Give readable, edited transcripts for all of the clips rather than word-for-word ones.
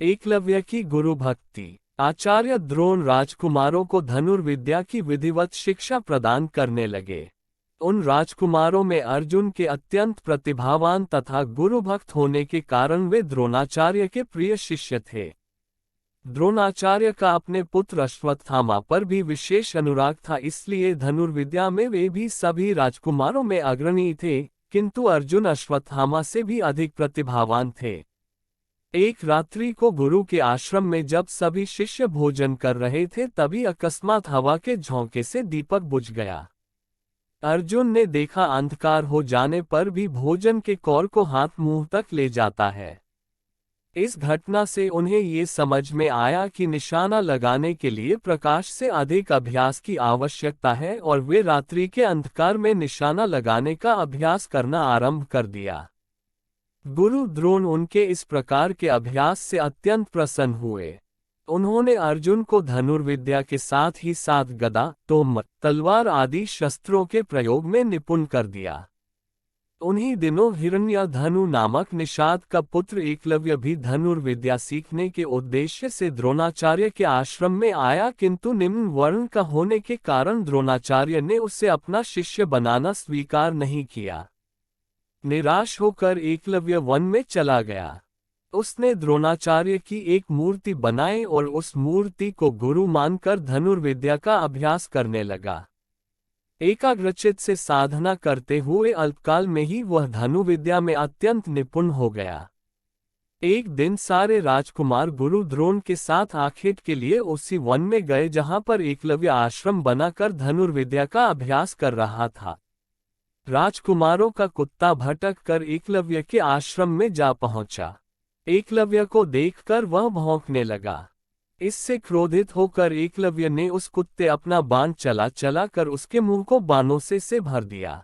एकलव्य की गुरु भक्ति। आचार्य द्रोण राजकुमारों को धनुर्विद्या की विधिवत शिक्षा प्रदान करने लगे। उन राजकुमारों में अर्जुन के अत्यंत प्रतिभावान तथा गुरुभक्त होने के कारण वे द्रोणाचार्य के प्रिय शिष्य थे। द्रोणाचार्य का अपने पुत्र अश्वत्थामा पर भी विशेष अनुराग था, इसलिए धनुर्विद्या में वे भी सभी राजकुमारों में अग्रणी थे, किंतु अर्जुन अश्वत्थामा से भी अधिक प्रतिभावान थे। एक रात्रि को गुरु के आश्रम में जब सभी शिष्य भोजन कर रहे थे, तभी अकस्मात हवा के झोंके से दीपक बुझ गया। अर्जुन ने देखा अंधकार हो जाने पर भी भोजन के कौर को हाथ मुंह तक ले जाता है। इस घटना से उन्हें ये समझ में आया कि निशाना लगाने के लिए प्रकाश से अधिक अभ्यास की आवश्यकता है, और वे रात्रि के अंधकार में निशाना लगाने का अभ्यास करना आरंभ कर दिया। गुरु द्रोण उनके इस प्रकार के अभ्यास से अत्यंत प्रसन्न हुए। उन्होंने अर्जुन को धनुर्विद्या के साथ ही साथ गदा, तोमर, तलवार आदि शस्त्रों के प्रयोग में निपुण कर दिया। उन्हीं दिनों हिरण्यधनु नामक निषाद का पुत्र एकलव्य भी धनुर्विद्या सीखने के उद्देश्य से द्रोणाचार्य के आश्रम में आया, किंतु निम्न वर्ण का होने के कारण द्रोणाचार्य ने उसे अपना शिष्य बनाना स्वीकार नहीं किया। निराश होकर एकलव्य वन में चला गया। उसने द्रोणाचार्य की एक मूर्ति बनाई और उस मूर्ति को गुरु मानकर धनुर्विद्या का अभ्यास करने लगा। एकाग्रचित्त से साधना करते हुए अल्पकाल में ही वह धनुर्विद्या में अत्यंत निपुण हो गया। एक दिन सारे राजकुमार गुरु द्रोण के साथ आखेट के लिए उसी वन में गए जहां पर एकलव्य आश्रम बनाकर धनुर्विद्या का अभ्यास कर रहा था। राजकुमारों का कुत्ता भटक कर एकलव्य के आश्रम में जा पहुंचा। एकलव्य को देखकर वह भौंकने लगा। इससे क्रोधित होकर एकलव्य ने उस कुत्ते अपना बाण चला कर उसके मुंह को बाणों से भर दिया।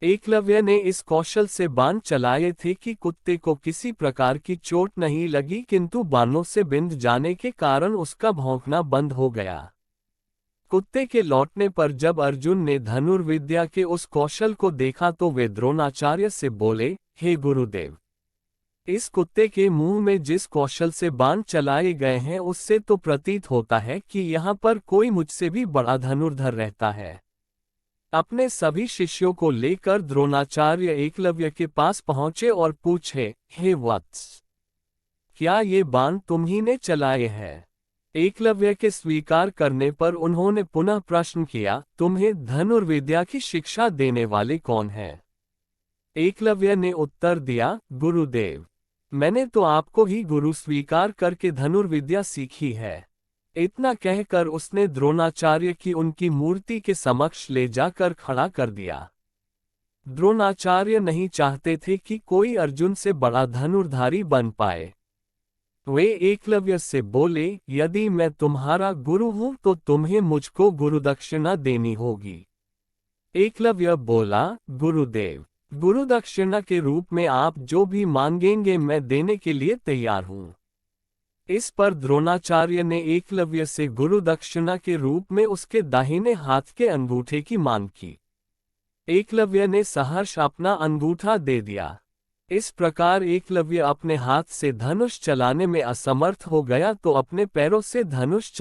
एकलव्य ने इस कौशल से बाण चलाए थे कि कुत्ते को किसी प्रकार की चोट नहीं लगी, किंतु बाणों से बिंध जाने के कारण उसका भौंकना बंद हो गया। कुत्ते के लौटने पर जब अर्जुन ने धनुर्विद्या के उस कौशल को देखा तो वे द्रोणाचार्य से बोले, हे गुरुदेव, इस कुत्ते के मुंह में जिस कौशल से बाण चलाए गए हैं उससे तो प्रतीत होता है कि यहाँ पर कोई मुझसे भी बड़ा धनुर्धर रहता है। अपने सभी शिष्यों को लेकर द्रोणाचार्य एकलव्य के पास पहुंचे और पूछे, हे वत्स, क्या ये बाण तुम्ही ने चलाए हैं? एकलव्य के स्वीकार करने पर उन्होंने पुनः प्रश्न किया, तुम्हें धनुर्विद्या की शिक्षा देने वाले कौन हैं? एकलव्य ने उत्तर दिया, गुरुदेव, मैंने तो आपको ही गुरु स्वीकार करके धनुर्विद्या सीखी है। इतना कहकर उसने द्रोणाचार्य की उनकी मूर्ति के समक्ष ले जाकर खड़ा कर दिया। द्रोणाचार्य नहीं चाहते थे कि कोई अर्जुन से बड़ा धनुर्धारी बन पाए। वे एकलव्य से बोले, यदि मैं तुम्हारा गुरु हूं तो तुम्हें मुझको गुरुदक्षिणा देनी होगी। एकलव्य बोला, गुरुदेव, गुरुदक्षिणा के रूप में आप जो भी मांगेंगे मैं देने के लिए तैयार हूं। इस पर द्रोणाचार्य ने एकलव्य से गुरुदक्षिणा के रूप में उसके दाहिने हाथ के अंगूठे की मांग की। एकलव्य ने सहर्ष अपना अंगूठा दे दिया। इस प्रकार एकलव्य अपने हाथ से धनुष चलाने में असमर्थ हो गया तो अपने पैरों से धनुष